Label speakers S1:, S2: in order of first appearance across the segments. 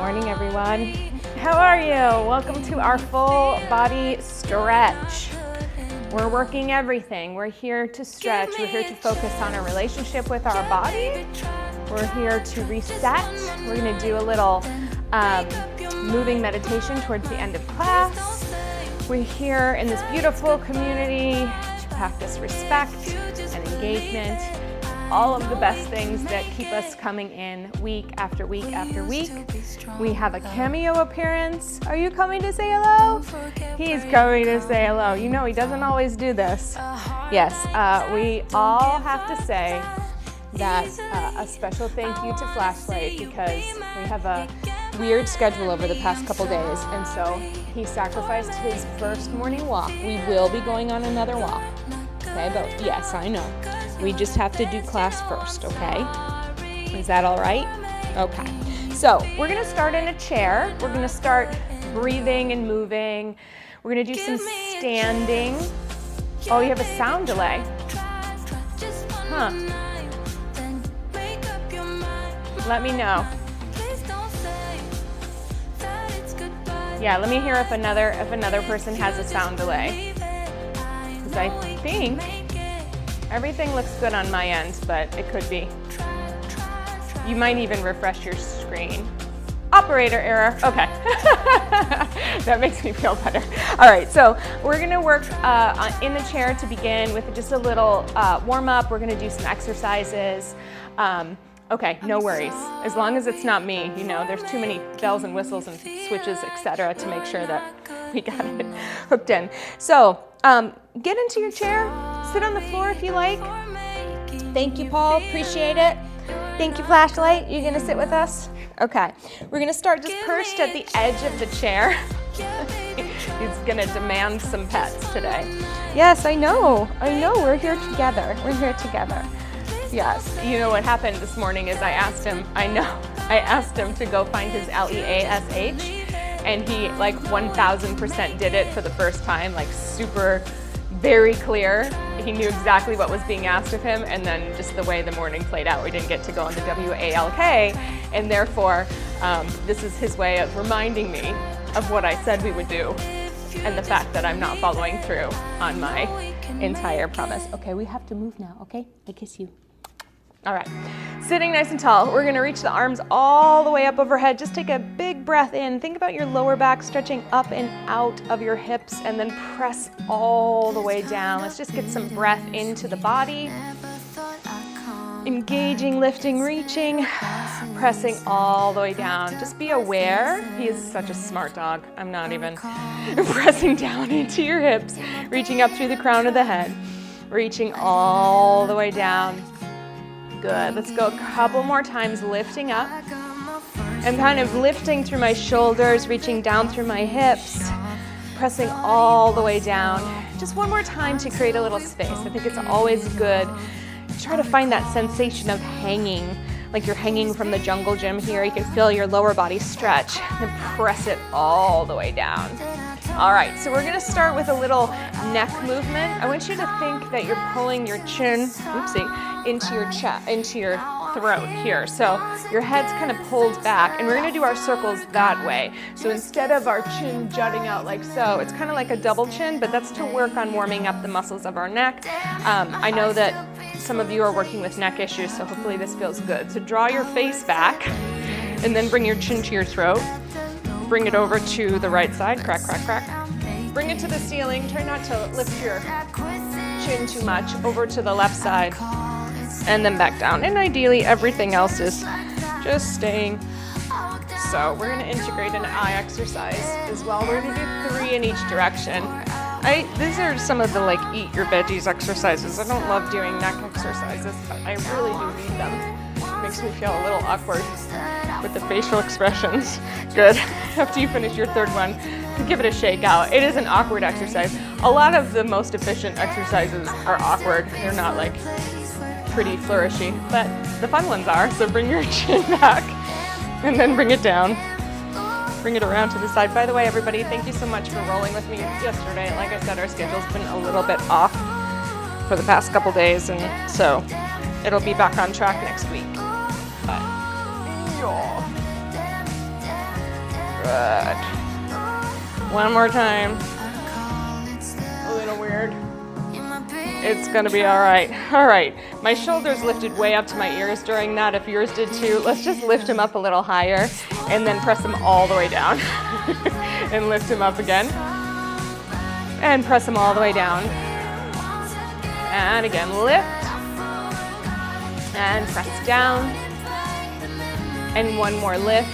S1: morning, everyone. How are you? Welcome to our full body stretch. We're working everything. We're here to stretch. We're here to focus on our relationship with our body. We're here to reset. We're going to do a little moving meditation towards the end of class. We're here in this beautiful community to practice respect and engagement. All of the best things that keep us coming in week after week after week. We have a cameo appearance. Are you coming to say hello? He's coming to say hello. You know he doesn't always do this. Yes, we all have to say that a special thank you to Flashlight because we have a weird schedule over the past couple days, and so he sacrificed his first morning walk. We will be going on another walk. Okay, but yes, I know. We just have to do class first, okay? Is that all right? Okay. So we're gonna start in a chair. We're gonna start breathing and moving. We're gonna do some standing. Oh, you have a sound delay. Huh. Let me know. Yeah, let me hear if another person has a sound delay. Because I think everything looks good on my end, but it could be. You might even refresh your screen. Operator error. Okay. That makes me feel better. All right, so we're gonna work in the chair to begin with just a little warm up. We're gonna do some exercises. Okay, no worries. As long as it's not me, you know, there's too many bells and whistles and switches, etc., to make sure that we got it hooked in. So get into your chair. Sit on the floor if you like. Thank you, Paul. Appreciate it. Thank you, Flashlight. You gonna sit with us? Okay. We're gonna start just perched at the edge of the chair. He's gonna demand some pets today. Yes, I know. We're here together. Yes. You know what happened this morning is I asked him to go find his LEASH, and he like 1000% did it for the first time, like super, very clear. He knew exactly what was being asked of him, and then just the way the morning played out, we didn't get to go on the WALK, and therefore this is his way of reminding me of what I said we would do and the fact that I'm not following through on my entire promise. Okay, we have to move now, okay? I kiss you. All right, sitting nice and tall. We're gonna reach the arms all the way up overhead. Just take a big breath in. Think about your lower back stretching up and out of your hips, and then press all the way down. Let's just get some breath into the body. Engaging, lifting, reaching, pressing all the way down. Just be aware. He is such a smart dog. I'm not even pressing down into your hips, reaching up through the crown of the head, reaching all the way down. Good. Let's go a couple more times, lifting up and kind of lifting through my shoulders, reaching down through my hips, pressing all the way down. Just one more time to create a little space. I think it's always good. Try to find that sensation of hanging, like you're hanging from the jungle gym here. You can feel your lower body stretch and press it all the way down. All right, so we're gonna start with a little neck movement. I want you to think that you're pulling your chin, into your chest, into your throat here. So your head's kind of pulled back, and we're gonna do our circles that way. So instead of our chin jutting out like so, it's kind of like a double chin, but that's to work on warming up the muscles of our neck. I know that some of you are working with neck issues, so hopefully this feels good. So draw your face back, and then bring your chin to your throat. Bring it over to the right side, crack, crack, crack. Bring it to the ceiling. Try not to lift your chin too much. Over to the left side, and then back down. And ideally, everything else is just staying. So we're gonna integrate an eye exercise as well. We're gonna do 3 in each direction. These are some of the like eat your veggies exercises. I don't love doing neck exercises, but I really do need them. Makes me feel a little awkward with the facial expressions. Good. After you finish your third one, give it a shake out. It is an awkward exercise. A lot of the most efficient exercises are awkward. They're not like pretty flourishy, but the fun ones are. So bring your chin back and then bring it down. Bring it around to the side. By the way, everybody, thank you so much for rolling with me yesterday. Like I said, our schedule's been a little bit off for the past couple days, and so it'll be back on track next week. But, Good. One more time. A little weird. It's gonna be all right. All right, my shoulders lifted way up to my ears during that. If yours did too, let's just lift them up a little higher and then press them all the way down. And lift them up again. And press them all the way down. And again, lift. And press down. And one more lift.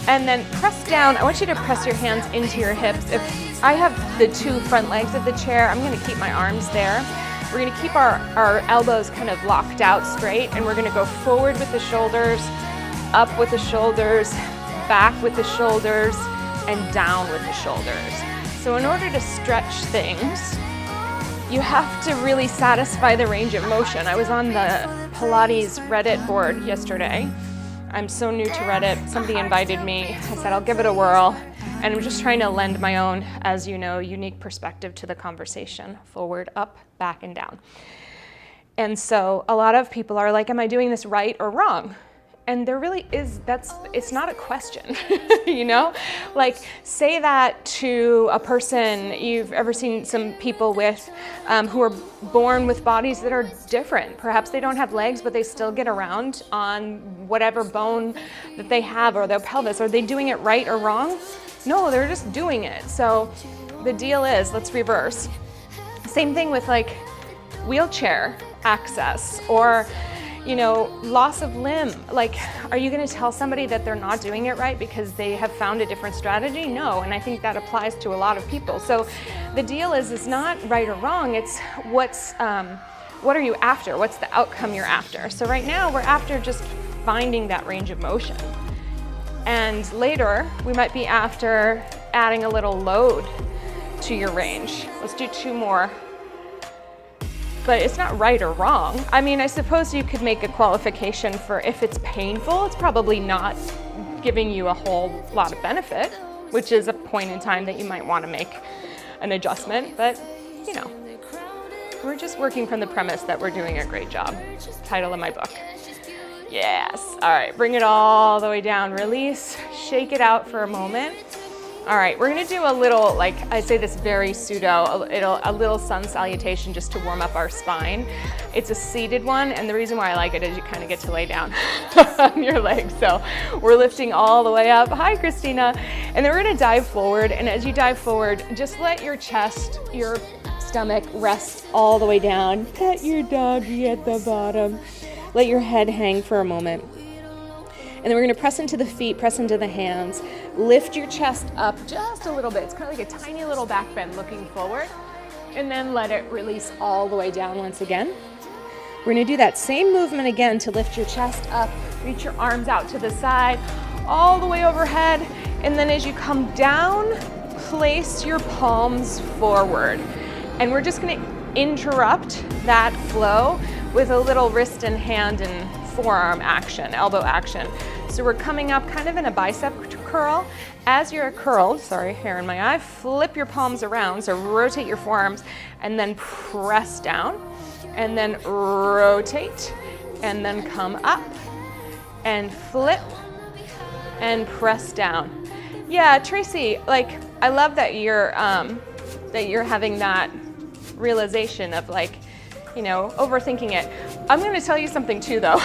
S1: And then press down. I want you to press your hands into your hips. If I have the two front legs of the chair, I'm gonna keep my arms there. We're gonna keep our elbows kind of locked out straight, and we're gonna go forward with the shoulders, up with the shoulders, back with the shoulders, and down with the shoulders. So in order to stretch things, you have to really satisfy the range of motion. I was on the Pilates Reddit board yesterday. I'm so new to Reddit. Somebody invited me. I said, I'll give it a whirl. And I'm just trying to lend my own, as you know, unique perspective to the conversation. Forward, up, back, and down. And so a lot of people are like, am I doing this right or wrong? And there really is, it's not a question, you know? Like, say that to a person, you've ever seen some people with, who are born with bodies that are different. Perhaps they don't have legs, but they still get around on whatever bone that they have or their pelvis. Are they doing it right or wrong? No, they're just doing it. So the deal is, let's reverse. Same thing with like wheelchair access or, you know, loss of limb. Like, are you gonna tell somebody that they're not doing it right because they have found a different strategy? No, and I think that applies to a lot of people. So the deal is, it's not right or wrong, it's what are you after? What's the outcome you're after? So right now, we're after just finding that range of motion. And later, we might be after adding a little load to your range. Let's do 2 more. But it's not right or wrong. I mean, I suppose you could make a qualification for if it's painful, it's probably not giving you a whole lot of benefit, which is a point in time that you might want to make an adjustment. But, you know, we're just working from the premise that we're doing a great job. Title of my book. Yes. All right, bring it all the way down. Release, shake it out for a moment. All right, we're gonna do a little, like I say this very pseudo, a little sun salutation just to warm up our spine. It's a seated one, and the reason why I like it is you kind of get to lay down on your legs. So we're lifting all the way up. Hi, Christina. And then we're gonna dive forward, and as you dive forward, just let your chest, your stomach rest all the way down. Pet your doggy at the bottom. Let your head hang for a moment. And then we're gonna press into the feet, press into the hands. Lift your chest up just a little bit. It's kind of like a tiny little back bend looking forward. And then let it release all the way down once again. We're gonna do that same movement again to lift your chest up, reach your arms out to the side, all the way overhead. And then as you come down, place your palms forward. And we're just gonna interrupt that flow with a little wrist and hand and forearm action, elbow action. So we're coming up kind of in a bicep curl. As you're curled, sorry, hair in my eye, flip your palms around, so rotate your forearms and then press down and then rotate and then come up and flip and press down. Yeah, Tracy, like, I love that you're having that realization of, like, you know, overthinking it. I'm gonna tell you something too though.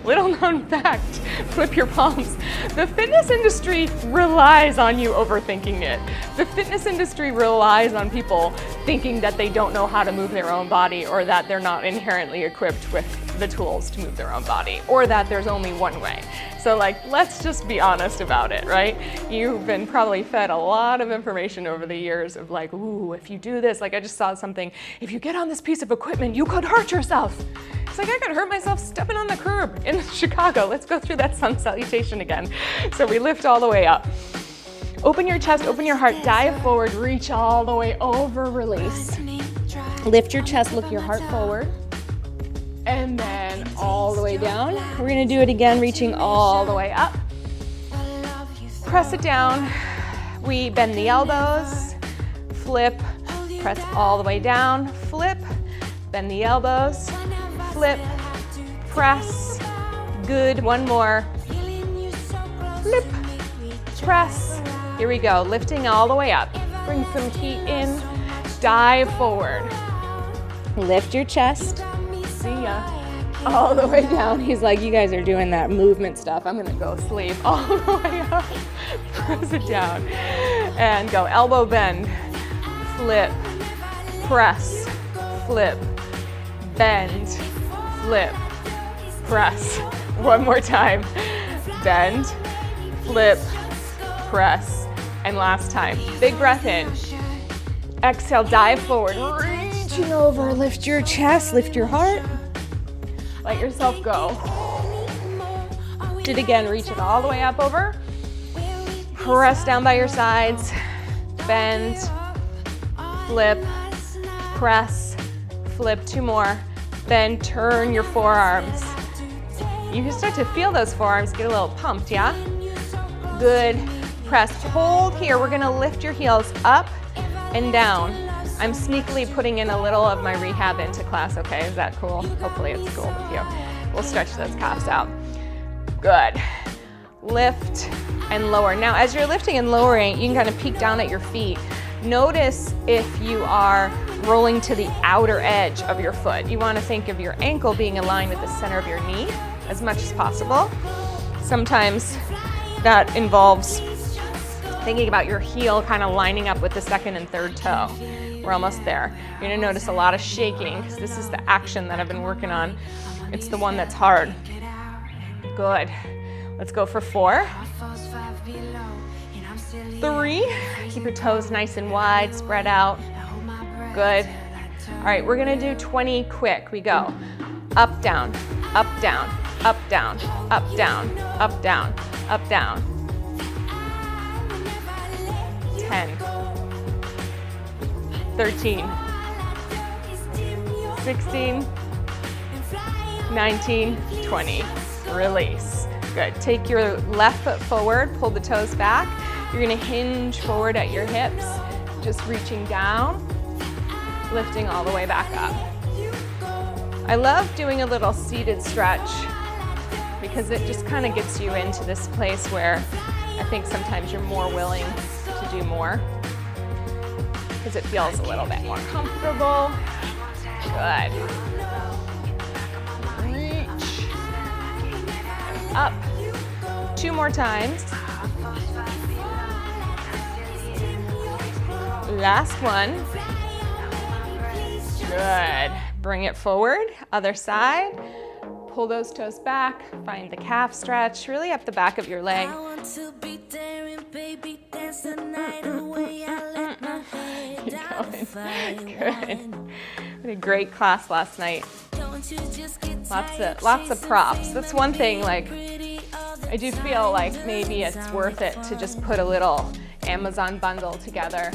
S1: Little known fact, flip your palms. The fitness industry relies on you overthinking it. The fitness industry relies on people thinking that they don't know how to move their own body, or that they're not inherently equipped with the tools to move their own body, or that there's only one way. So, like, let's just be honest about it, right? You've been probably fed a lot of information over the years of, like, ooh, if you do this, like I just saw something, if you get on this piece of equipment, you could hurt yourself. It's like, I could hurt myself stepping on the curb in Chicago. Let's go through that sun salutation again. So we lift all the way up. Open your chest, open your heart, dive forward, reach all the way over, release. Lift your chest, look your heart forward. And then all the way down. We're gonna do it again, reaching all the way up. Press it down. We bend the elbows, flip, press all the way down, flip, bend the elbows, flip, press, good, one more, flip, press. Here we go, lifting all the way up. Bring some heat in, dive forward. Lift your chest, see ya, all the way down. He's like, you guys are doing that movement stuff. I'm gonna go sleep all the way up. Press it down and go elbow bend, flip, press, flip, bend, flip, press. One more time, bend, flip, press, and last time. Big breath in. Exhale, dive forward, reaching over, lift your chest, lift your heart. Let yourself go. Do it again, reach it all the way up over. Press down by your sides, bend, flip, press, flip, 2 more. Then turn your forearms. You can start to feel those forearms get a little pumped, yeah? Good. Press, hold here. We're gonna lift your heels up and down. I'm sneakily putting in a little of my rehab into class, okay? Is that cool? Hopefully it's cool with you. We'll stretch those calves out. Good. Lift and lower. Now, as you're lifting and lowering, you can kind of peek down at your feet. Notice if you are rolling to the outer edge of your foot. You want to think of your ankle being aligned with the center of your knee as much as possible. Sometimes that involves thinking about your heel kind of lining up with the second and third toe. We're almost there. You're gonna notice a lot of shaking because this is the action that I've been working on. It's the one that's hard. Good. Let's go for 4. 3. Keep your toes nice and wide, spread out. Good. All right, we're gonna do 20 quick. We go up, down, up, down, up, down, up, down, up, down, up, down. 10, 13, 16, 19, 20. Release. Good. Take your left foot forward, pull the toes back. You're gonna hinge forward at your hips, just reaching down, lifting all the way back up. I love doing a little seated stretch because it just kind of gets you into this place where I think sometimes you're more willing to do more because it feels a little bit more comfortable. Good. Reach. Up. 2 more times. Last one. Good. Bring it forward. Other side. Pull those toes back. Find the calf stretch. Really up the back of your leg. Keep going. Good. What a great class last night. Lots of props. That's one thing, like, I do feel like maybe it's worth it to just put a little Amazon bundle together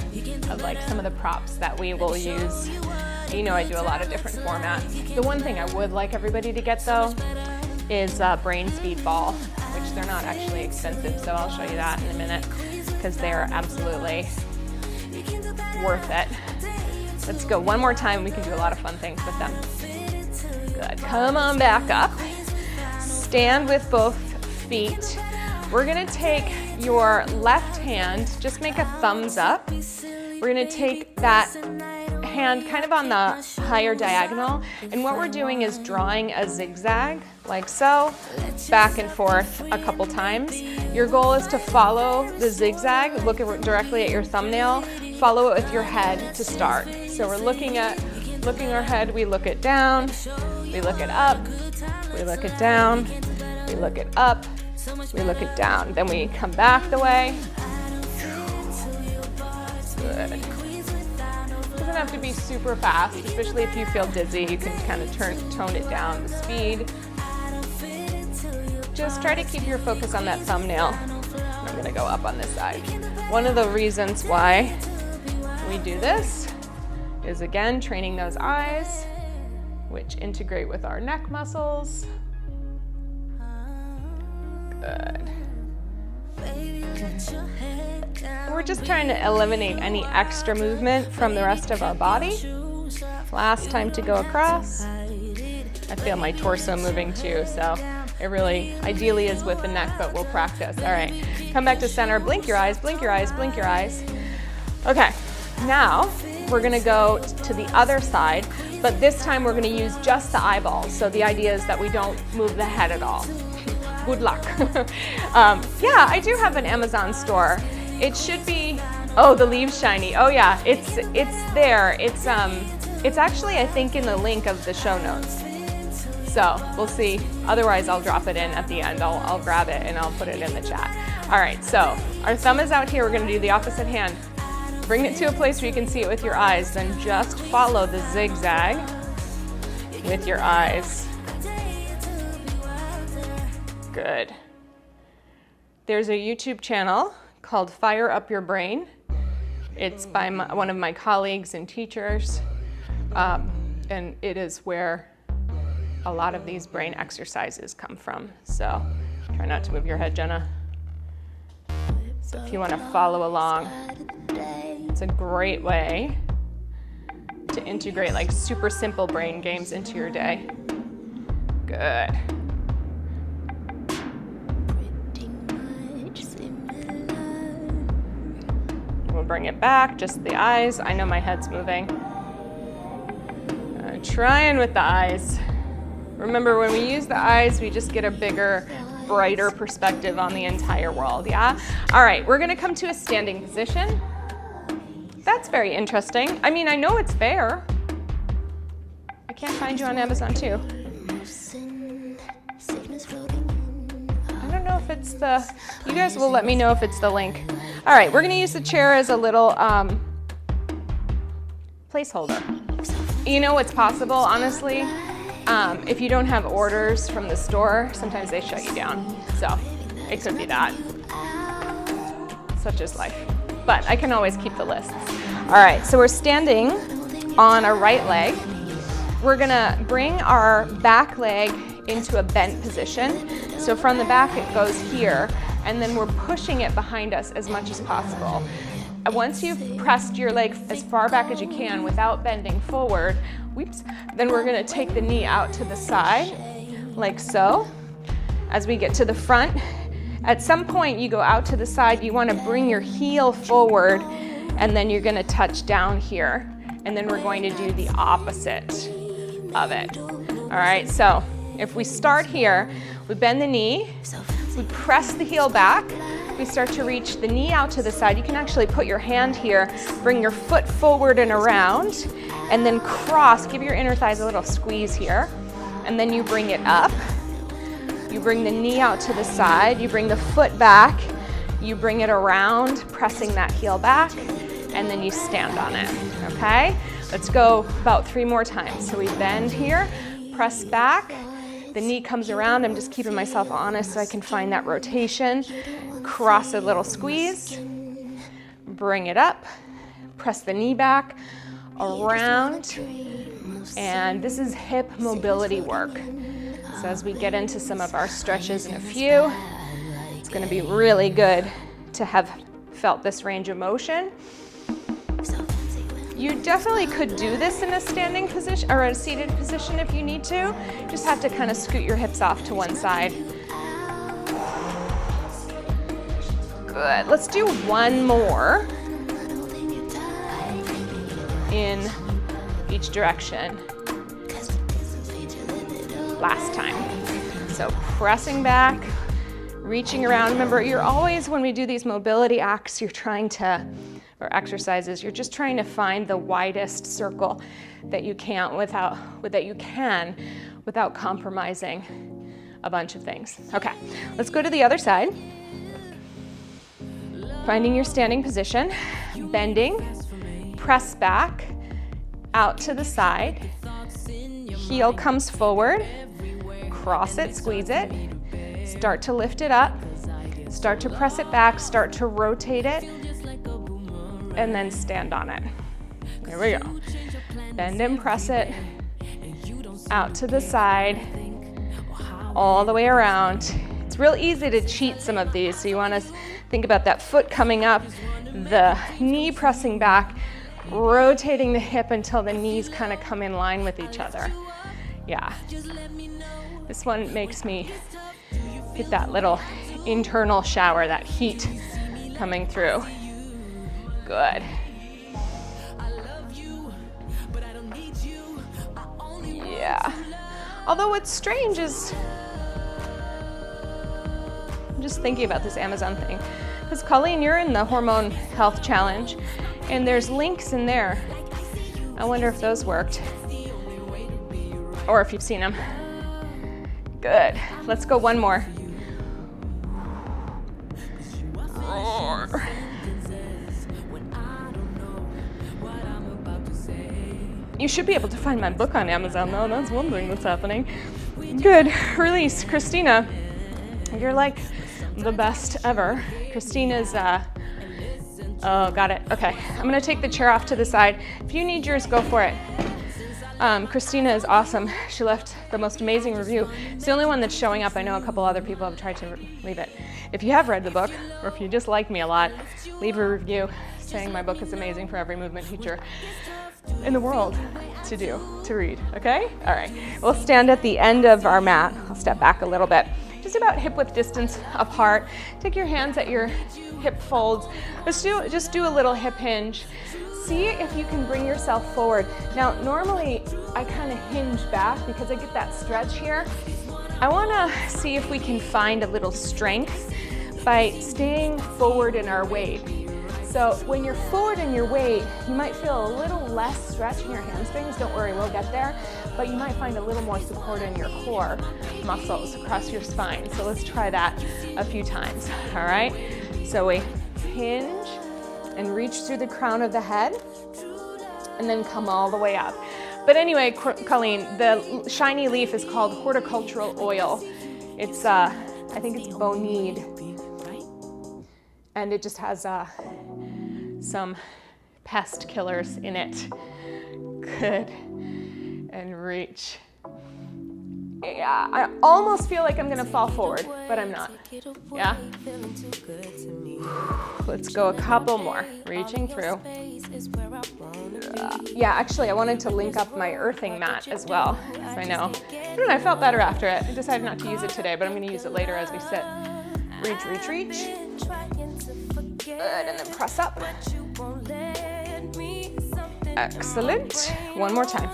S1: of like some of the props that we will use. You know, I do a lot of different formats. The one thing I would like everybody to get though is a brain speed ball, which they're not actually expensive, so I'll show you that in a minute because they're absolutely worth it. Let's go one more time. We can do a lot of fun things with them. Good. Come on back up. Stand with both feet. We're gonna take your left hand, just make a thumbs up. We're gonna take that hand kind of on the higher diagonal, and what we're doing is drawing a zigzag, like so, back and forth a couple times. Your goal is to follow the zigzag, look directly at your thumbnail, follow it with your head to start. So we're looking our head, we look it down, we look it up, we look it down, we look it up, we look it down. Then we come back the way. Good. Doesn't have to be super fast, especially if you feel dizzy. You can kind of tone it down, the speed. Just try to keep your focus on that thumbnail. I'm gonna go up on this side. One of the reasons why we do this is, again, training those eyes, which integrate with our neck muscles. Good. We're just trying to eliminate any extra movement from the rest of our body. Last time to go across. I feel my torso moving too, so It really ideally is with the neck, but we'll practice. All right, come back to center, blink your eyes, blink your eyes, blink your eyes. Okay, now we're gonna go to the other side, but this time we're gonna use just the eyeballs. So the idea is that we don't move the head at all. Good luck. Yeah, I do have an Amazon store. It should be, oh, the leaves shiny. Oh yeah, it's there. It's actually, I think, in the link of the show notes. So we'll see. Otherwise, I'll drop it in at the end. I'll grab it and I'll put it in the chat. All right, so our thumb is out here. We're gonna do the opposite hand. Bring it to a place where you can see it with your eyes. Then just follow the zigzag with your eyes. Good. There's a YouTube channel called Fire Up Your Brain. It's by one of my colleagues and teachers, and it is where a lot of these brain exercises come from. So try not to move your head, Jenna. So if you want to follow along, it's a great way to integrate like super simple brain games into your day. Good. We'll bring it back, just the eyes. I know my head's moving. Trying with the eyes. Remember, when we use the eyes, we just get a bigger, brighter perspective on the entire world, yeah? All right, we're gonna come to a standing position. That's very interesting. I mean, I know it's there. I can't find you on Amazon too. I don't know if it's the, you guys will let me know if it's the link. All right, we're gonna use the chair as a little placeholder. You know what's possible, honestly? If you don't have orders from the store, sometimes they shut you down. So it could be that. Such is life. But I can always keep the lists. All right, so we're standing on our right leg. We're gonna bring our back leg into a bent position. So from the back, it goes here, and then we're pushing it behind us as much as possible. Once you've pressed your leg as far back as you can without bending forward, whoops, then we're gonna take the knee out to the side, like so. As we get to the front, at some point you go out to the side, you wanna bring your heel forward, and then you're gonna touch down here. And then we're going to do the opposite of it. All right, so if we start here, we bend the knee, we press the heel back, we start to reach the knee out to the side. You can actually put your hand here, bring your foot forward and around, and then cross, give your inner thighs a little squeeze here, and then you bring it up. You bring the knee out to the side, you bring the foot back, you bring it around, pressing that heel back, and then you stand on it, okay? Let's go about 3 more times. So we bend here, press back, the knee comes around. I'm just keeping myself honest so I can find that rotation. Cross a little squeeze, bring it up, press the knee back, around, and this is hip mobility work. So as we get into some of our stretches in a few, it's gonna be really good to have felt this range of motion. You definitely could do this in a standing position or a seated position if you need to. Just have to kind of scoot your hips off to one side. Good. Let's do one more in each direction. Last time. So pressing back, reaching around. Remember, you're always, when we do these mobility acts, you're trying to, or exercises, you're just trying to find the widest circle that you can without compromising a bunch of things. Okay, let's go to the other side. Finding your standing position, bending, press back, out to the side, heel comes forward, cross it, squeeze it, start to lift it up, start to press it back, start to rotate it, and then stand on it. Here we go. Bend and press it, out to the side, all the way around. It's real easy to cheat some of these, so you want to think about that foot coming up, the knee pressing back, rotating the hip until the knees kind of come in line with each other. Yeah. This one makes me Get that little internal shower, that heat coming through. Good. Yeah. Although what's strange is, I'm just thinking about this Amazon thing, because Colleen, you're in the Hormone Health Challenge, and there's links in there. I wonder if those worked, or if you've seen them. Good. Let's go one more. Roar. You should be able to find my book on Amazon, though. That's one thing that's happening. Good. Release. Christina, you're like the best ever. Christina's, oh, got it. Okay. I'm going to take the chair off to the side. If you need yours, go for it. Christina is awesome. She left the most amazing review. It's the only one that's showing up. I know a couple other people have tried to leave it. If you have read the book, or if you just like me a lot, leave a review saying my book is amazing for every movement teacher in the world to read, okay? All right, we'll stand at the end of our mat. I'll step back a little bit. Just about hip width distance apart. Take your hands at your hip folds. Just do a little hip hinge. See if you can bring yourself forward. Now, normally I kind of hinge back because I get that stretch here. I wanna see if we can find a little strength by staying forward in our weight. So when you're forward in your weight, you might feel a little less stretch in your hamstrings. Don't worry, we'll get there. But you might find a little more support in your core muscles across your spine. So let's try that a few times, all right? So we hinge and reach through the crown of the head and then come all the way up. But anyway, Colleen, the shiny leaf is called horticultural oil. It's, I think it's bonide. And it just has some pest killers in it. Good. And reach. Yeah, I almost feel like I'm gonna fall forward, but I'm not. Yeah? Let's go a couple more. Reaching through. Yeah, actually, I wanted to link up my earthing mat as well. I know. I don't know, I felt better after it. I decided not to use it today, but I'm gonna use it later as we sit. Reach, reach, reach. Good, and then press up. Excellent. One more time.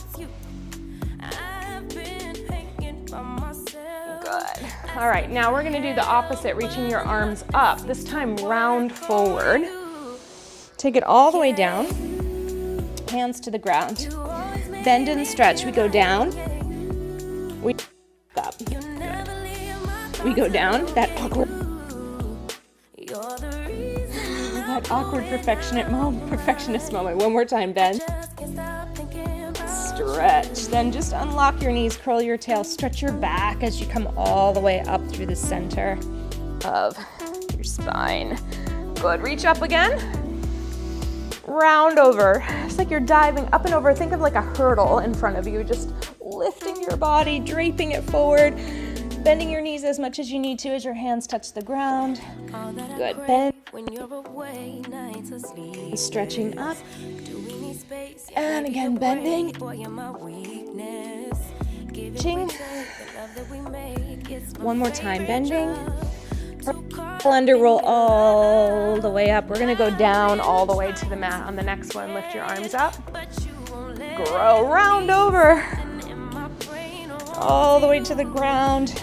S1: Good. All right, now we're gonna do the opposite, reaching your arms up. This time, round forward. Take it all the way down. Hands to the ground. Bend and stretch. We go down. We up. Good. We go down. That awkward perfectionist moment. One more time, bend. Stretch. Then just unlock your knees, curl your tail, stretch your back as you come all the way up through the center of your spine. Good. Reach up again. Round over. It's like you're diving up and over. Think of like a hurdle in front of you, just lifting your body, draping it forward, bending your knees as much as you need to as your hands touch the ground. Good. Bend. Stretching up. And again, bending. Ching. One more time, bending. Under roll all the way up. We're gonna go down all the way to the mat. On the next one, lift your arms up. Grow, round over. All the way to the ground.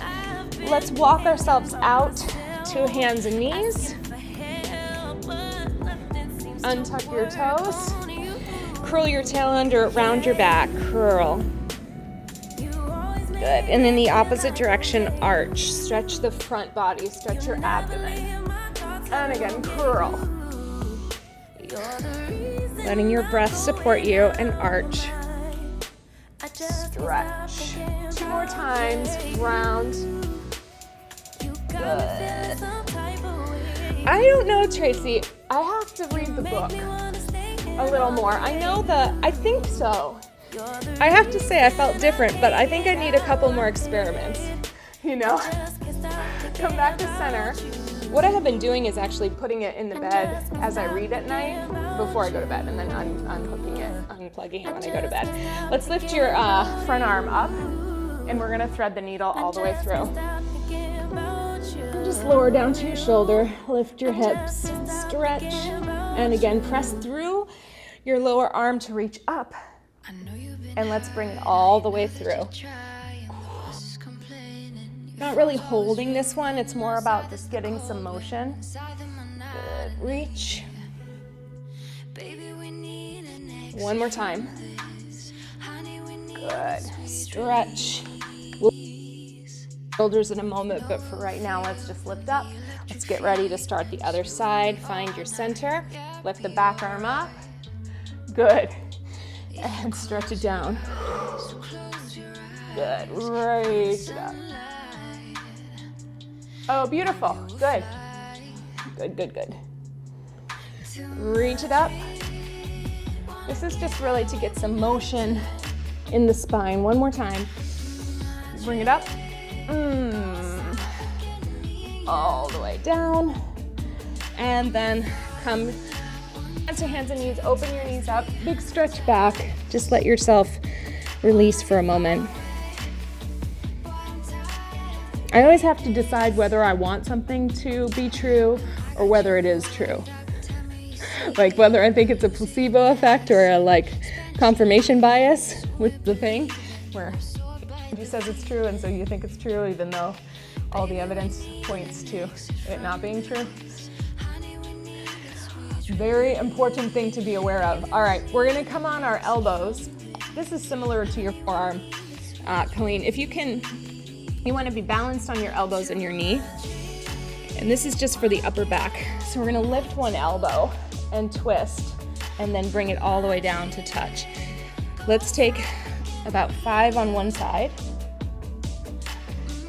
S1: Let's walk ourselves out to hands and knees. Untuck your toes. Curl your tail under, round your back, curl. Good. And in the opposite direction, arch. Stretch the front body, stretch your abdomen. And again, curl. Letting your breath support you and arch. Stretch. 2 more times, round. Good. I don't know, Tracy. I have to read the book a little more. I think so. I have to say I felt different, but I think I need a couple more experiments, you know? Come back to center. What I have been doing is actually putting it in the bed as I read at night before I go to bed, and then unhooking it, unplugging it when I go to bed. Let's lift your front arm up, and we're gonna thread the needle all the way through. Just lower down to your shoulder, lift your hips, stretch, and again, press through your lower arm to reach up. And let's bring it all the way through. Not really holding this one, it's more about just getting some motion. Good, reach. One more time. Good, stretch. Shoulders in a moment, but for right now, let's just lift up. Let's get ready to start the other side. Find your center, lift the back arm up. Good, and stretch it down. Good, raise it up. Oh, beautiful, good. Good, good, good. Reach it up. This is just really to get some motion in the spine. One more time. Bring it up. All the way down. And then come to hands and knees. Open your knees up. Big stretch back. Just let yourself release for a moment. I always have to decide whether I want something to be true or whether it is true. Like whether I think it's a placebo effect or a like confirmation bias with the thing where he says it's true and so you think it's true even though all the evidence points to it not being true. Very important thing to be aware of. All right, we're gonna come on our elbows. This is similar to your forearm, Colleen. If you can, you wanna be balanced on your elbows and your knee. And this is just for the upper back. So we're gonna lift one elbow and twist, and then bring it all the way down to touch. Let's take about 5 on one side.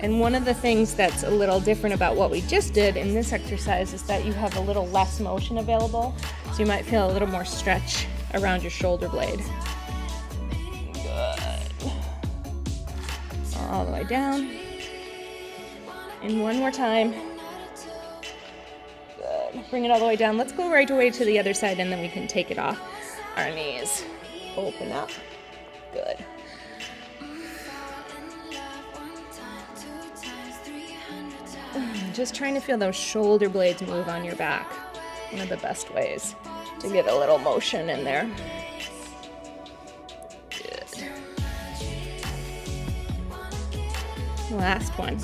S1: And one of the things that's a little different about what we just did in this exercise is that you have a little less motion available. So you might feel a little more stretch around your shoulder blade. Good. All the way down. And one more time. Good. Bring it all the way down. Let's go right away to the other side and then we can take it off our knees. Open up. Good. Just trying to feel those shoulder blades move on your back. One of the best ways to get a little motion in there. Good. Last one.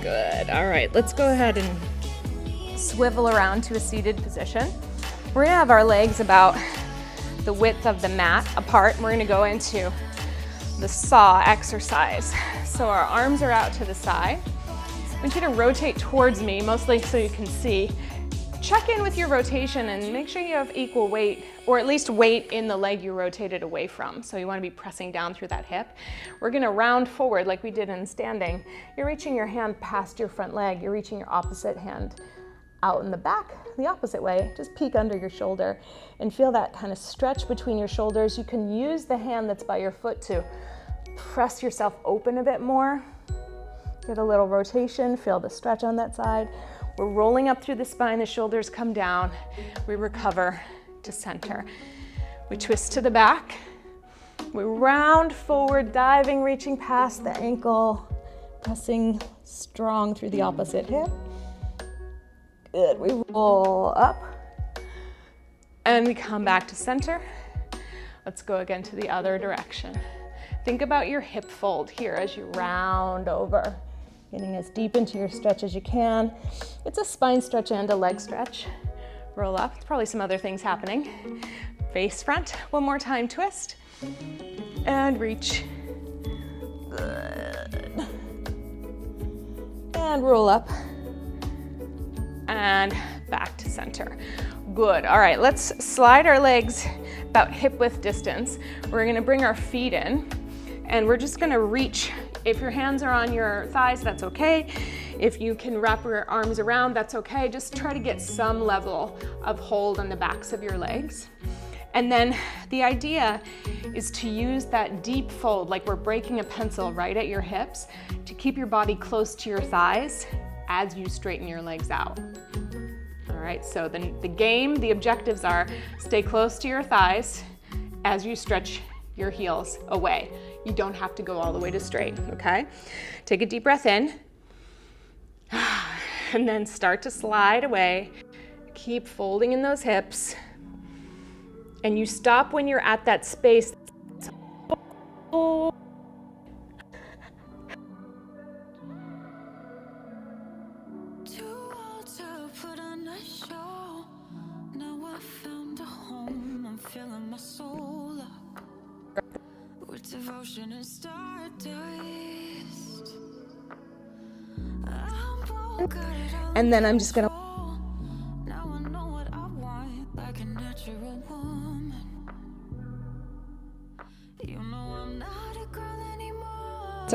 S1: Good. All right, let's go ahead and swivel around to a seated position. We're gonna have our legs about the width of the mat apart, and we're gonna go into the saw exercise. So our arms are out to the side. I want you to rotate towards me, mostly so you can see. Check in with your rotation and make sure you have equal weight, or at least weight in the leg you rotated away from. So you want to be pressing down through that hip. We're going to round forward like we did in standing. You're reaching your hand past your front leg. You're reaching your opposite hand out in the back, the opposite way. Just peek under your shoulder and feel that kind of stretch between your shoulders. You can use the hand that's by your foot to press yourself open a bit more. Get a little rotation, feel the stretch on that side. We're rolling up through the spine, the shoulders come down. We recover to center. We twist to the back. We round forward, diving, reaching past the ankle, pressing strong through the opposite hip. Good, we roll up and we come back to center. Let's go again to the other direction. Think about your hip fold here as you round over, getting as deep into your stretch as you can. It's a spine stretch and a leg stretch. Roll up, probably some other things happening. Face front, one more time, twist, and reach. Good. And roll up, and back to center. Good, all right, let's slide our legs about hip width distance. We're gonna bring our feet in, and we're just gonna reach. If your hands are on your thighs, that's okay. If you can wrap your arms around, that's okay. Just try to get some level of hold on the backs of your legs. And then the idea is to use that deep fold, like we're breaking a pencil right at your hips, to keep your body close to your thighs as you straighten your legs out. All right, so the objectives are stay close to your thighs as you stretch your heels away. You don't have to go all the way to straight, okay? Take a deep breath in, and then start to slide away. Keep folding in those hips, and you stop when you're at that space.
S2: Devotion and stardust.
S1: And then I'm just gonna.
S2: Now I know what I want, like a natural woman. You know I'm not a girl anymore.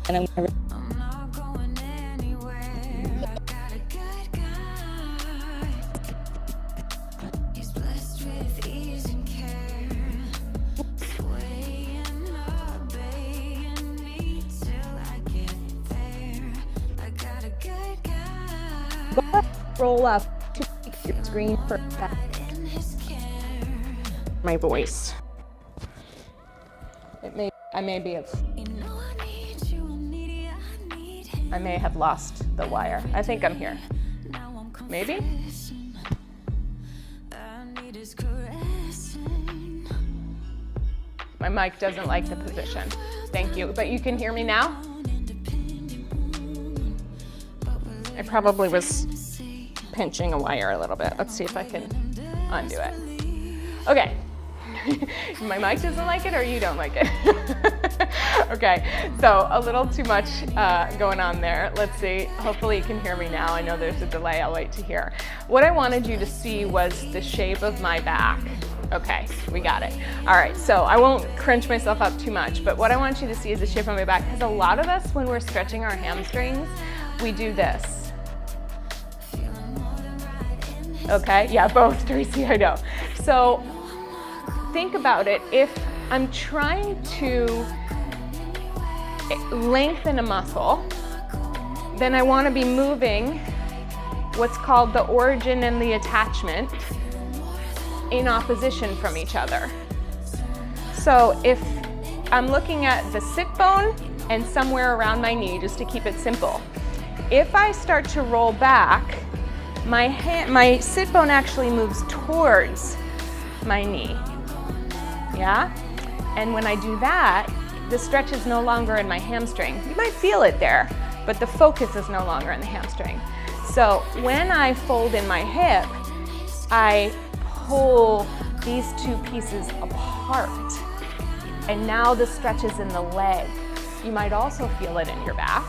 S1: And I'm gonna.
S2: I'm not going anywhere. I got a good guy. He's blessed with ease and care. Swaying, obeying me till I get there. I got a good guy.
S1: Roll up to your screen for that.
S2: In his care.
S1: My voice. I may have lost the wire. I think I'm here. Maybe? My mic doesn't like the position. Thank you. But you can hear me now? I probably was pinching a wire a little bit. Let's see if I can undo it. Okay. My mic doesn't like it, or you don't like it? Okay, so a little too much going on there. Let's see, hopefully you can hear me now. I know there's a delay, I'll wait to hear. What I wanted you to see was the shape of my back. Okay, we got it. All right, so I won't crunch myself up too much, but what I want you to see is the shape of my back, because a lot of us, when we're stretching our hamstrings, we do this. Okay, yeah, both, Tracy, I know. So think about it. If I'm trying to lengthen a muscle, then I want to be moving what's called the origin and the attachment in opposition from each other. So if I'm looking at the sit bone and somewhere around my knee, just to keep it simple, if I start to roll back, my sit bone actually moves towards my knee. Yeah? And when I do that, the stretch is no longer in my hamstring. You might feel it there, but the focus is no longer in the hamstring. So when I fold in my hip, I pull these two pieces apart. And now the stretch is in the leg. You might also feel it in your back.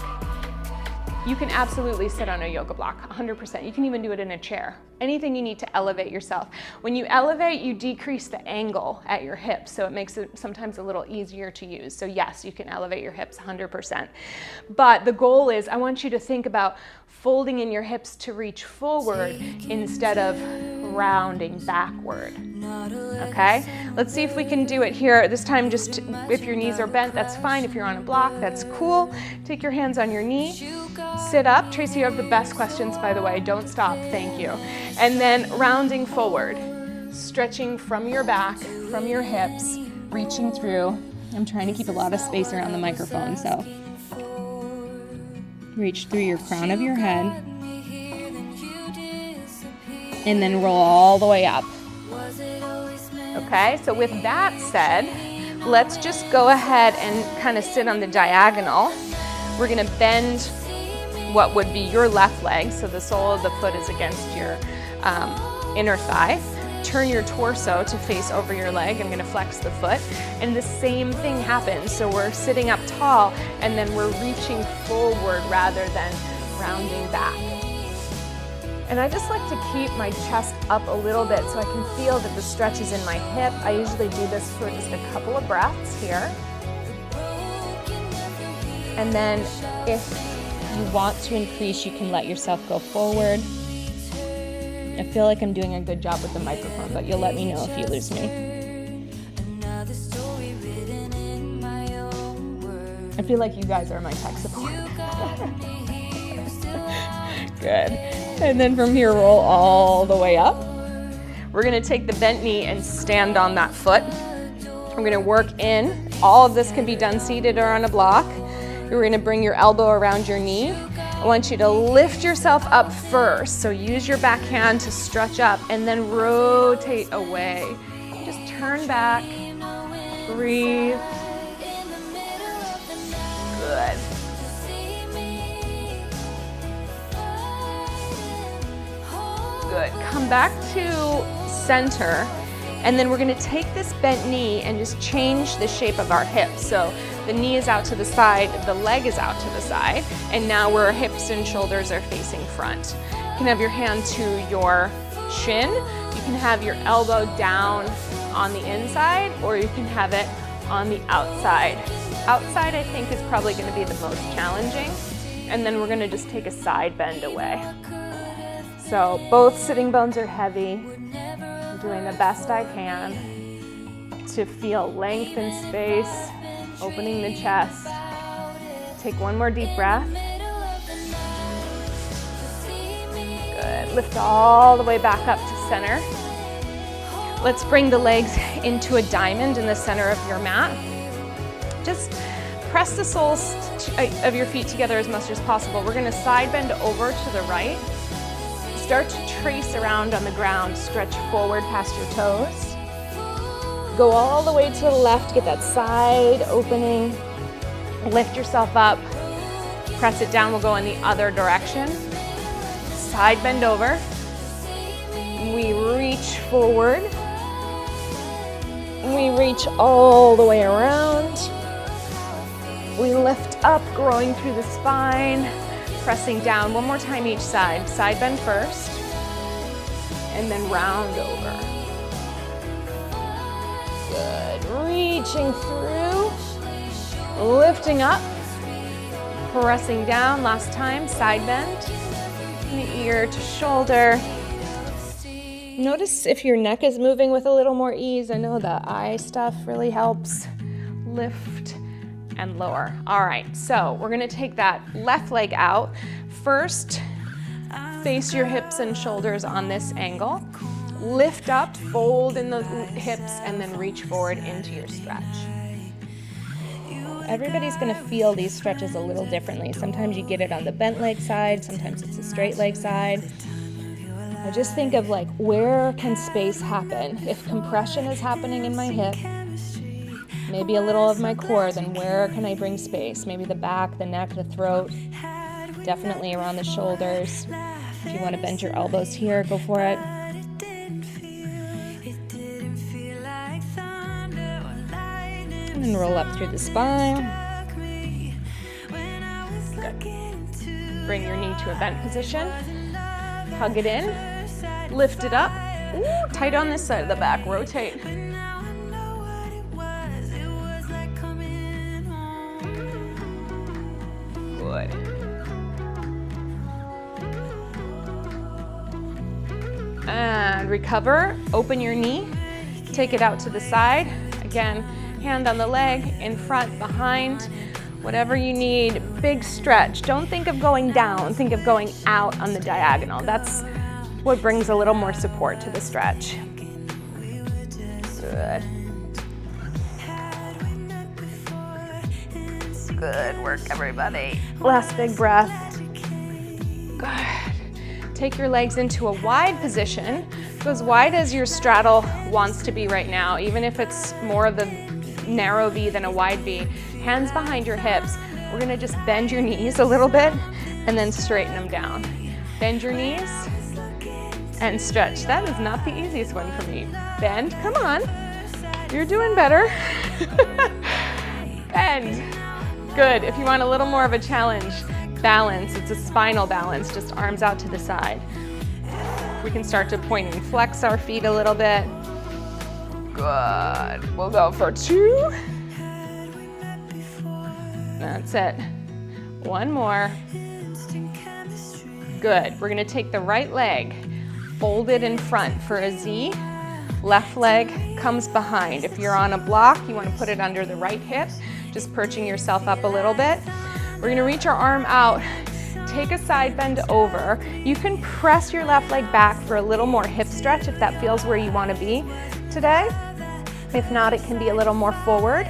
S1: You can absolutely sit on a yoga block, 100%. You can even do it in a chair. Anything you need to elevate yourself. When you elevate, you decrease the angle at your hips, so it makes it sometimes a little easier to use. So yes, you can elevate your hips 100%. But the goal is, I want you to think about folding in your hips to reach forward instead of rounding backward. Okay? Let's see if we can do it here. This time, just if your knees are bent, that's fine. If you're on a block, that's cool. Take your hands on your knee. Sit up. Tracy, you have the best questions, by the way. Don't stop. Thank you. And then rounding forward, stretching from your back, from your hips, reaching through. I'm trying to keep a lot of space around the microphone, so reach through your crown of your head, and then roll all the way up. Okay, so with that said, let's just go ahead and kind of sit on the diagonal. We're gonna bend what would be your left leg, so the sole of the foot is against your inner thigh. Turn your torso to face over your leg. I'm gonna flex the foot, and the same thing happens. So we're sitting up tall, and then we're reaching forward rather than rounding back. And I just like to keep my chest up a little bit so I can feel that the stretch is in my hip. I usually do this for just a couple of breaths here. And then if you want to increase, you can let yourself go forward. I feel like I'm doing a good job with the microphone, but you'll let me know if you lose me. I feel like you guys are my tech support. Good. And then from here, roll all the way up. We're gonna take the bent knee and stand on that foot. We're gonna work in. All of this can be done seated or on a block. You're gonna bring your elbow around your knee. I want you to lift yourself up first. So use your back hand to stretch up and then rotate away. Just turn back, breathe. Good. Good. Come back to center, and then we're going to take this bent knee and just change the shape of our hips. So the knee is out to the side, the leg is out to the side, and now our hips and shoulders are facing front. You can have your hand to your shin, you can have your elbow down on the inside, or you can have it on the outside. Outside, I think, is probably going to be the most challenging, and then we're going to just take a side bend away. So both sitting bones are heavy. I'm doing the best I can to feel length and space, opening the chest. Take one more deep breath. Good. Lift all the way back up to center. Let's bring the legs into a diamond in the center of your mat. Just press the soles of your feet together as much as possible. We're going to side bend over to the right. Start to trace around on the ground, stretch forward past your toes. Go all the way to the left, get that side opening. Lift yourself up, press it down, we'll go in the other direction. Side bend over. We reach forward. We reach all the way around. We lift up, growing through the spine. Pressing down one more time each side. Side bend first, and then round over. Good. Reaching through, lifting up, pressing down. Last time, side bend, ear to shoulder. Notice if your neck is moving with a little more ease. I know the eye stuff really helps. Lift and lower. All right, so we're gonna take that left leg out. First, face your hips and shoulders on this angle. Lift up, fold in the hips, and then reach forward into your stretch. Everybody's gonna feel these stretches a little differently. Sometimes you get it on the bent leg side, sometimes it's a straight leg side. I just think of like, where can space happen? If compression is happening in my hip, maybe a little of my core, then where can I bring space? Maybe the back, the neck, the throat, definitely around the shoulders. If you want to bend your elbows here, go for it. And then roll up through the spine. Good. Bring your knee to a bent position. Hug it in. Lift it up. Ooh, tight on this side of the back. Rotate. Good. And recover. Open your knee. Take it out to the side. Again, hand on the leg, in front, behind, whatever you need. Big stretch. Don't think of going down. Think of going out on the diagonal. That's what brings a little more support to the stretch. Good. Good work, everybody. Last big breath. Good. Take your legs into a wide position. Go as wide as your straddle wants to be right now, even if it's more of a narrow V than a wide V. Hands behind your hips. We're gonna just bend your knees a little bit and then straighten them down. Bend your knees and stretch. That is not the easiest one for me. Bend, come on. You're doing better. Bend. Good. If you want a little more of a challenge, balance. It's a spinal balance, just arms out to the side. We can start to point and flex our feet a little bit. Good. We'll go for 2. That's it. One more. Good. We're going to take the right leg, fold it in front for a Z. Left leg comes behind. If you're on a block, you want to put it under the right hip, just perching yourself up a little bit. We're going to reach our arm out, take a side bend over. You can press your left leg back for a little more hip stretch if that feels where you want to be today. If not, it can be a little more forward.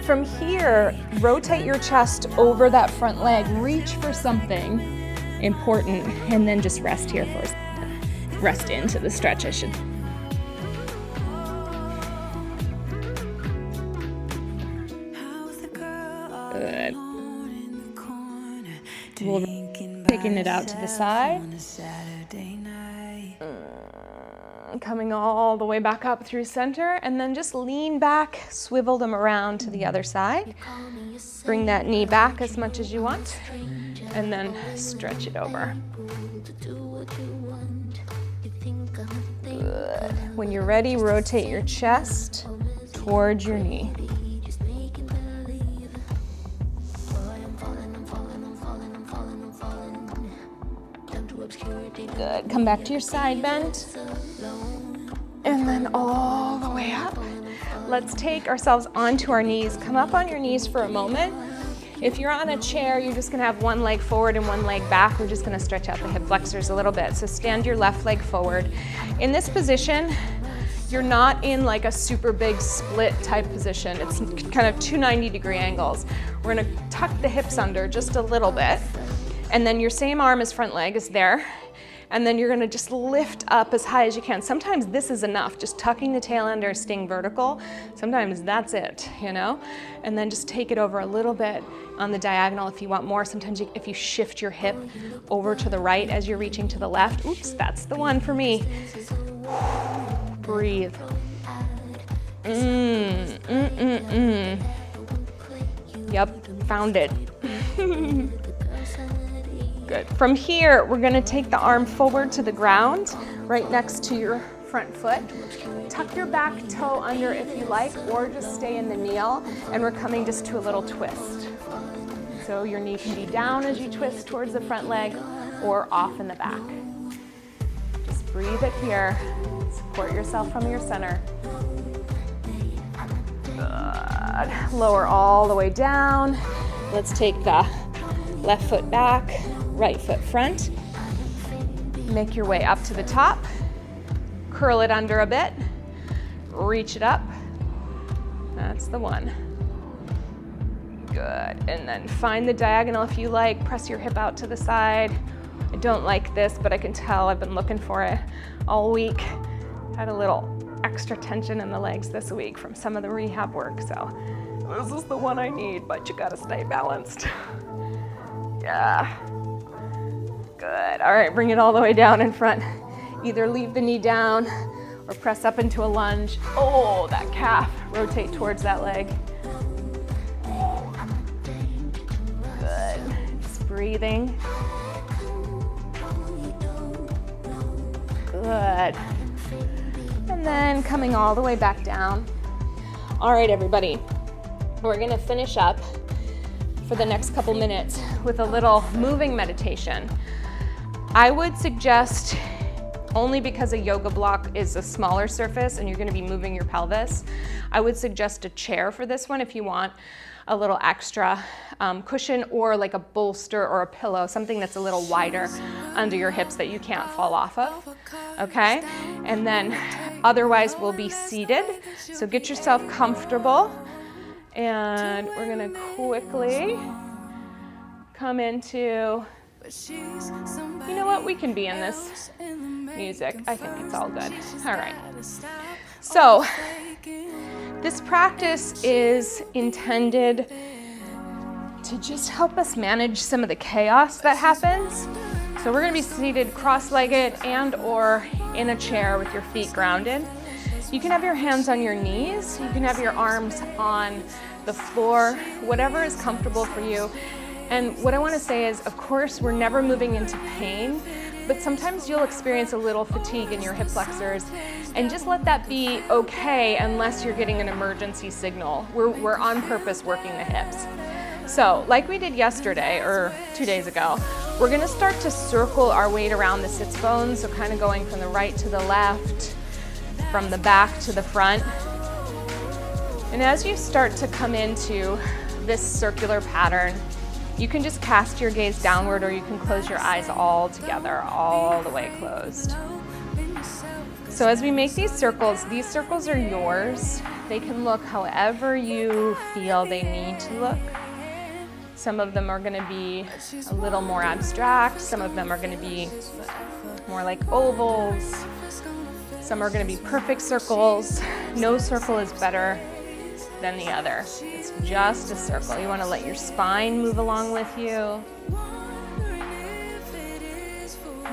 S1: From here, rotate your chest over that front leg, reach for something important, and then just rest here for a second. Rest into the stretch, I should. Good. We'll taking it out to the side. Coming all the way back up through center, and then just lean back, swivel them around to the other side. Bring that knee back as much as you want, and then stretch it over. Good. When you're ready, rotate your chest towards your knee. Good. Come back to your side bend. And then all the way up. Let's take ourselves onto our knees. Come up on your knees for a moment. If you're on a chair, you're just gonna have one leg forward and one leg back. We're just gonna stretch out the hip flexors a little bit. So stand your left leg forward. In this position, you're not in like a super big split type position. It's kind of 290-degree angles. We're gonna tuck the hips under just a little bit. And then your same arm as front leg is there. And then you're gonna just lift up as high as you can. Sometimes this is enough, just tucking the tail under, staying vertical. Sometimes that's it, you know? And then just take it over a little bit on the diagonal if you want more. Sometimes if you shift your hip over to the right as you're reaching to the left. Oops, that's the one for me. Breathe. Yep, found it. Good. From here, we're gonna take the arm forward to the ground, right next to your front foot. Tuck your back toe under if you like, or just stay in the kneel, and we're coming just to a little twist. So your knee can be down as you twist towards the front leg, or off in the back. Just breathe it here. Support yourself from your center. Good. Lower all the way down. Let's take the left foot back, right foot front. Make your way up to the top. Curl it under a bit. Reach it up. That's the one. Good. And then find the diagonal if you like. Press your hip out to the side. I don't like this, but I can tell I've been looking for it all week. Had a little extra tension in the legs this week from some of the rehab work, so this is the one I need, but you gotta stay balanced. Yeah. Good. All right, bring it all the way down in front. Either leave the knee down or press up into a lunge. Oh, that calf. Rotate towards that leg. Good. Just breathing. Good. And then coming all the way back down. All right, everybody. We're gonna finish up for the next couple minutes with a little moving meditation. I would suggest, only because a yoga block is a smaller surface and you're gonna be moving your pelvis, I would suggest a chair for this one if you want a little extra cushion, or like a bolster or a pillow, something that's a little wider under your hips that you can't fall off of, okay? And then otherwise we'll be seated. So get yourself comfortable. And we're gonna quickly come into, you know what, we can be in this music. I think it's all good. All right. So this practice is intended to just help us manage some of the chaos that happens. So we're gonna be seated cross-legged and or in a chair with your feet grounded. You can have your hands on your knees. You can have your arms on the floor, whatever is comfortable for you. And what I want to say is, of course, we're never moving into pain, but sometimes you'll experience a little fatigue in your hip flexors, and just let that be okay unless you're getting an emergency signal. We're on purpose working the hips. So like we did yesterday or 2 days ago, we're going to start to circle our weight around the sits bones, so kind of going from the right to the left, from the back to the front. And as you start to come into this circular pattern, You can just cast your gaze downward, or you can close your eyes all together, all the way closed. So as we make these circles are yours. They can look however you feel they need to look. Some of them are going to be a little more abstract. Some of them are going to be more like ovals. Some are going to be perfect circles. No circle is better than the other. It's just a circle. You want to let your spine move along with you.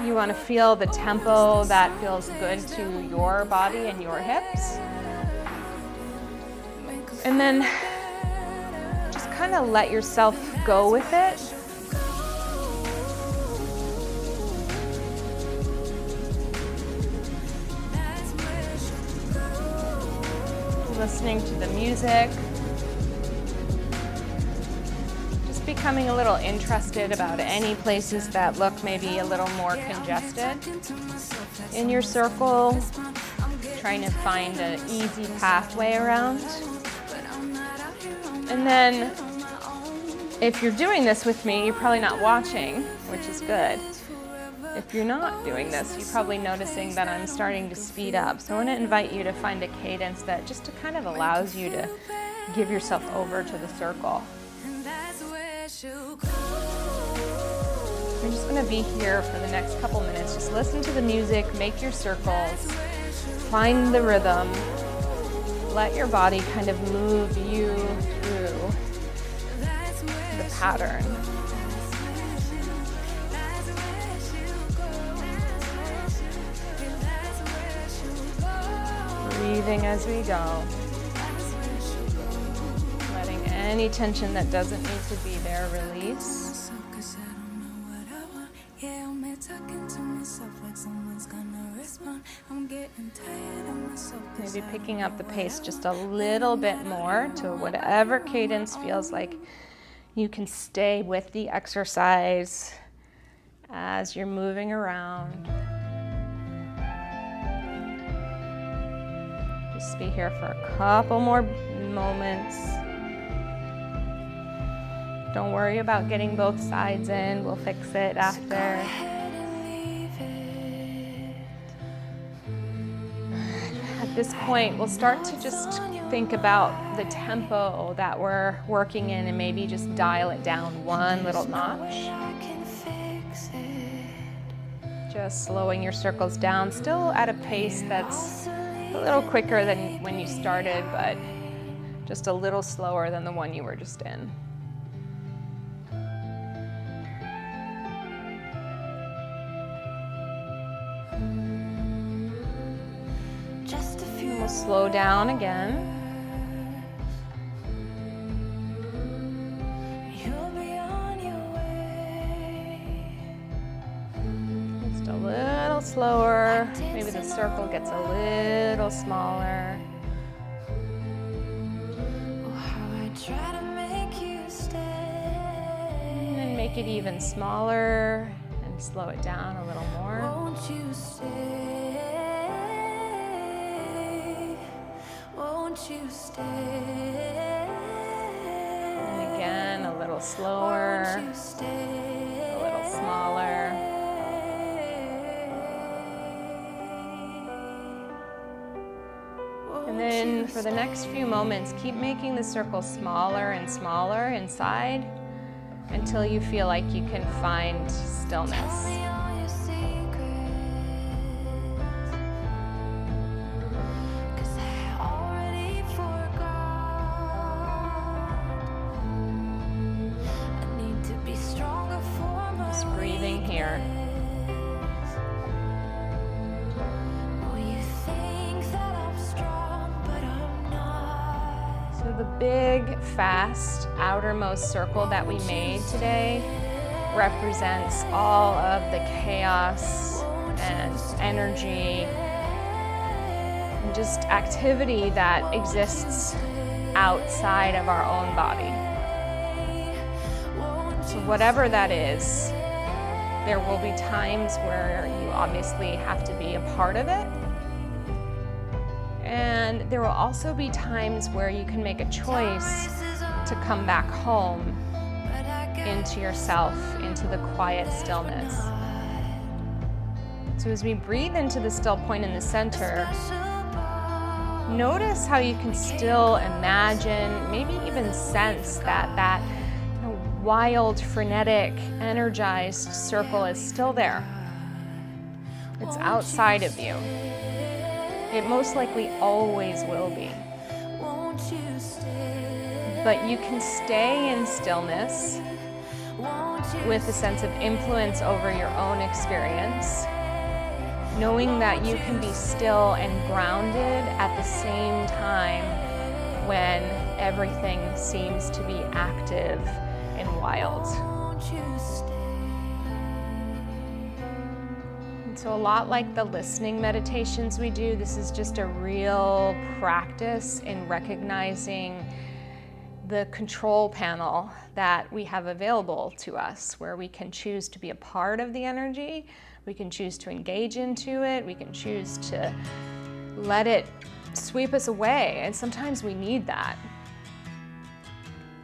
S1: You want to feel the tempo that feels good to your body and your hips. And then just kind of let yourself go with it. Listening to the music. Just becoming a little interested about any places that look maybe a little more congested in your circle. Trying to find an easy pathway around. And then, if you're doing this with me, you're probably not watching, which is good. If you're not doing this, you're probably noticing that I'm starting to speed up. So I want to invite you to find a cadence that just kind of allows you to give yourself over to the circle. You're just going to be here for the next couple minutes. Just listen to the music, make your circles, find the rhythm. Let your body kind of move you through the pattern. Breathing as we go. Letting any tension that doesn't need to be there release. Maybe picking up the pace just a little bit more to whatever cadence feels like you can stay with the exercise as you're moving around. Just be here for a couple more moments. Don't worry about getting both sides in. We'll fix it after. At this point, we'll start to just think about the tempo that we're working in and maybe just dial it down one little notch. Just slowing your circles down, still at a pace that's a little quicker than when you started, but just a little slower than the one you were just in. And we'll slow down again. Just a little slower. Maybe the circle gets a little smaller. And then make it even smaller and slow it down a little more.
S2: Won't you stay? Won't you stay?
S1: And again, a little slower, a little smaller. And then for the next few moments, keep making the circle smaller and smaller inside until you feel like you can find stillness. Just breathing here. So the big, fast, outermost circle that we made today represents all of the chaos and energy and just activity that exists outside of our own body. So whatever that is, there will be times where you obviously have to be a part of it. And there will also be times where you can make a choice to come back home into yourself, into the quiet stillness. So as we breathe into the still point in the center, notice how you can still imagine, maybe even sense that wild, frenetic, energized circle is still there. It's outside of you. It most likely always will be. But you can stay in stillness with a sense of influence over your own experience, knowing that you can be still and grounded at the same time when everything seems to be active and wild. And so a lot like the listening meditations we do, this is just a real practice in recognizing the control panel that we have available to us, where we can choose to be a part of the energy, we can choose to engage into it, we can choose to let it sweep us away, and sometimes we need that.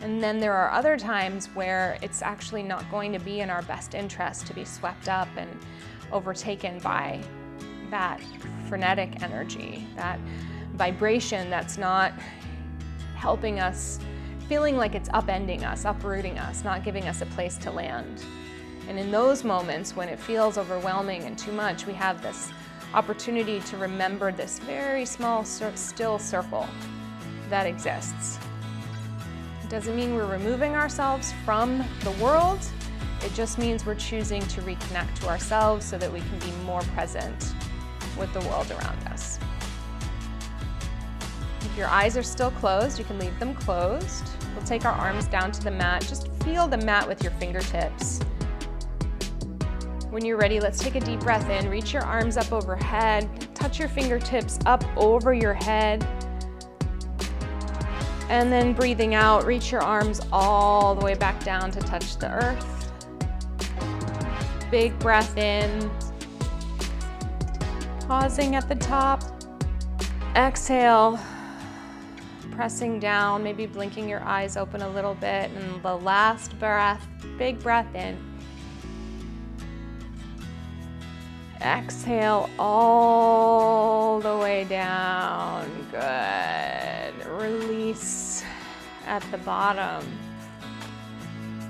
S1: And then there are other times where it's actually not going to be in our best interest to be swept up and overtaken by that frenetic energy, that vibration that's not helping us, feeling like it's upending us, uprooting us, not giving us a place to land. And in those moments when it feels overwhelming and too much, we have this opportunity to remember this very small, still circle that exists. It doesn't mean we're removing ourselves from the world. It just means we're choosing to reconnect to ourselves so that we can be more present with the world around us. If your eyes are still closed, you can leave them closed. We'll take our arms down to the mat. Just feel the mat with your fingertips. When you're ready, let's take a deep breath in. Reach your arms up overhead. Touch your fingertips up over your head. And then breathing out, reach your arms all the way back down to touch the earth. Big breath in. Pausing at the top. Exhale. Pressing down, maybe blinking your eyes open a little bit. And the last breath, big breath in. Exhale all the way down. Good. Release at the bottom.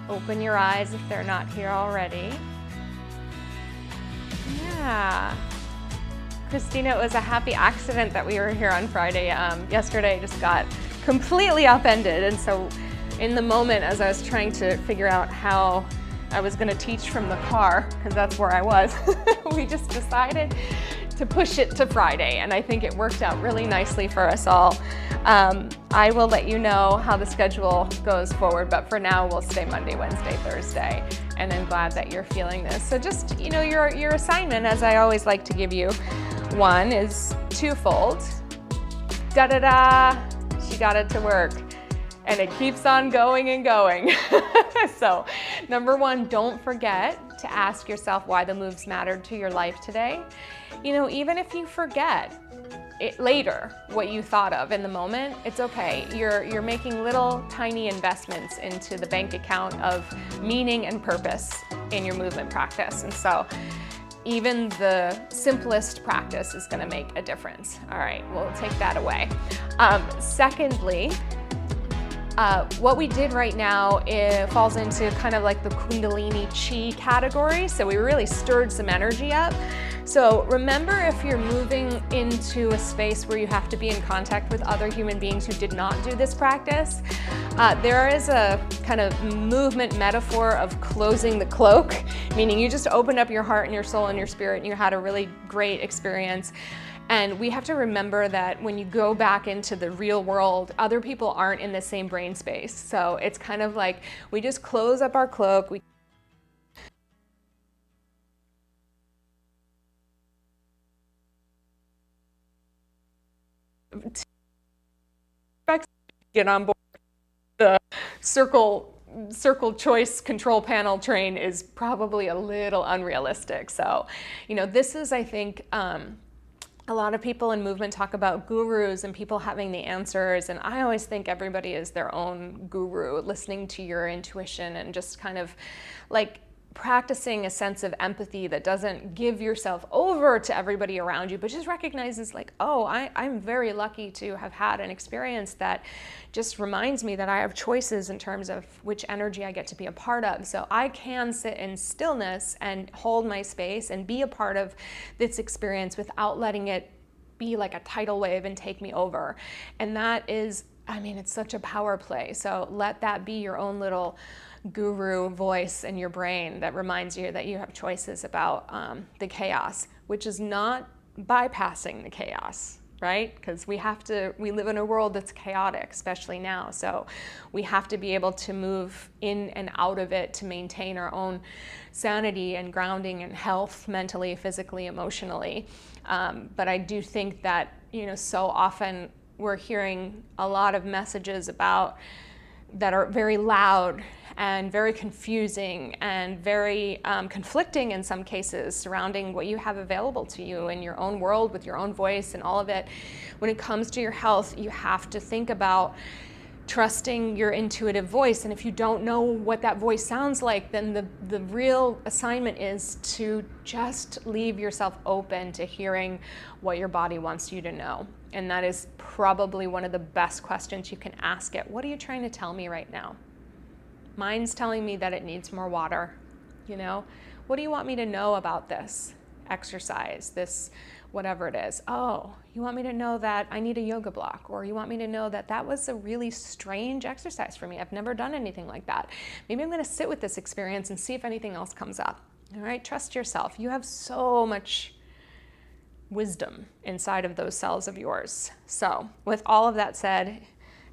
S1: Open your eyes if they're not here already. Yeah. Christina, it was a happy accident that we were here on Friday. Yesterday I just got completely upended, and so in the moment as I was trying to figure out how I was gonna teach from the car, because that's where I was, we just decided to push it to Friday, and I think it worked out really nicely for us all. I will let you know how the schedule goes forward, but for now we'll stay Monday, Wednesday, Thursday, and I'm glad that you're feeling this. So just, your assignment, as I always like to give you, one is twofold. Da-da-da, she got it to work. And it keeps on going and going. So, number one, don't forget to ask yourself why the moves mattered to your life today. Even if you forget it later what you thought of in the moment, it's okay. You're making little tiny investments into the bank account of meaning and purpose in your movement practice. And so even the simplest practice is going to make a difference. All right, we'll take that away. Secondly, what we did right now, it falls into kind of like the Kundalini Chi category. So we really stirred some energy up. So remember, if you're moving into a space where you have to be in contact with other human beings who did not do this practice, there is a kind of movement metaphor of closing the cloak, meaning you just opened up your heart and your soul and your spirit and you had a really great experience. And we have to remember that when you go back into the real world, other people aren't in the same brain space. So it's kind of like we just close up our cloak. We get on board. The circle choice control panel train is probably a little unrealistic. So, this is, I think, a lot of people in movement talk about gurus and people having the answers, and I always think everybody is their own guru, listening to your intuition and just kind of like practicing a sense of empathy that doesn't give yourself over to everybody around you, but just recognizes like, oh, I'm very lucky to have had an experience that just reminds me that I have choices in terms of which energy I get to be a part of. So I can sit in stillness and hold my space and be a part of this experience without letting it be like a tidal wave and take me over. And that is, I mean, it's such a power play. So let that be your own little guru voice in your brain that reminds you that you have choices about the chaos, which is not bypassing the chaos, right? Because we live in a world that's chaotic, especially now. So we have to be able to move in and out of it to maintain our own sanity and grounding and health mentally, physically, emotionally. But I do think that, so often we're hearing a lot of messages that are very loud and very confusing and very conflicting in some cases surrounding what you have available to you in your own world with your own voice and all of it. When it comes to your health, you have to think about trusting your intuitive voice. And if you don't know what that voice sounds like, then the real assignment is to just leave yourself open to hearing what your body wants you to know. And that is probably one of the best questions you can ask it. What are you trying to tell me right now? Mine's telling me that it needs more water. What do you want me to know about this exercise, this whatever it is? Oh, you want me to know that I need a yoga block, or you want me to know that that was a really strange exercise for me. I've never done anything like that. Maybe I'm going to sit with this experience and see if anything else comes up. All right, trust yourself. You have so much wisdom inside of those cells of yours. So with all of that said,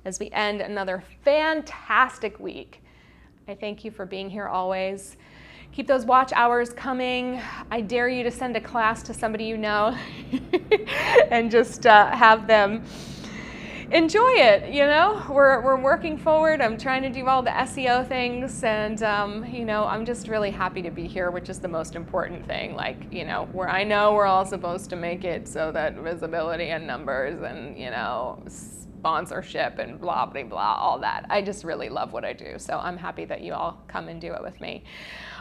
S1: as we end another fantastic week, I thank you for being here always. Keep those watch hours coming. I dare you to send a class to somebody you know and just have them enjoy it. We're working forward. I'm trying to do all the SEO things, and I'm just really happy to be here, which is the most important thing. Where I know we're all supposed to make it so that visibility and numbers and sponsorship and blah blah blah, all that. I just really love what I do, so I'm happy that you all come and do it with me.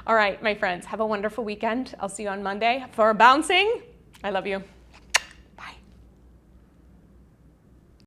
S1: All right, my friends, have a wonderful weekend. I'll see you on Monday for bouncing. I love you.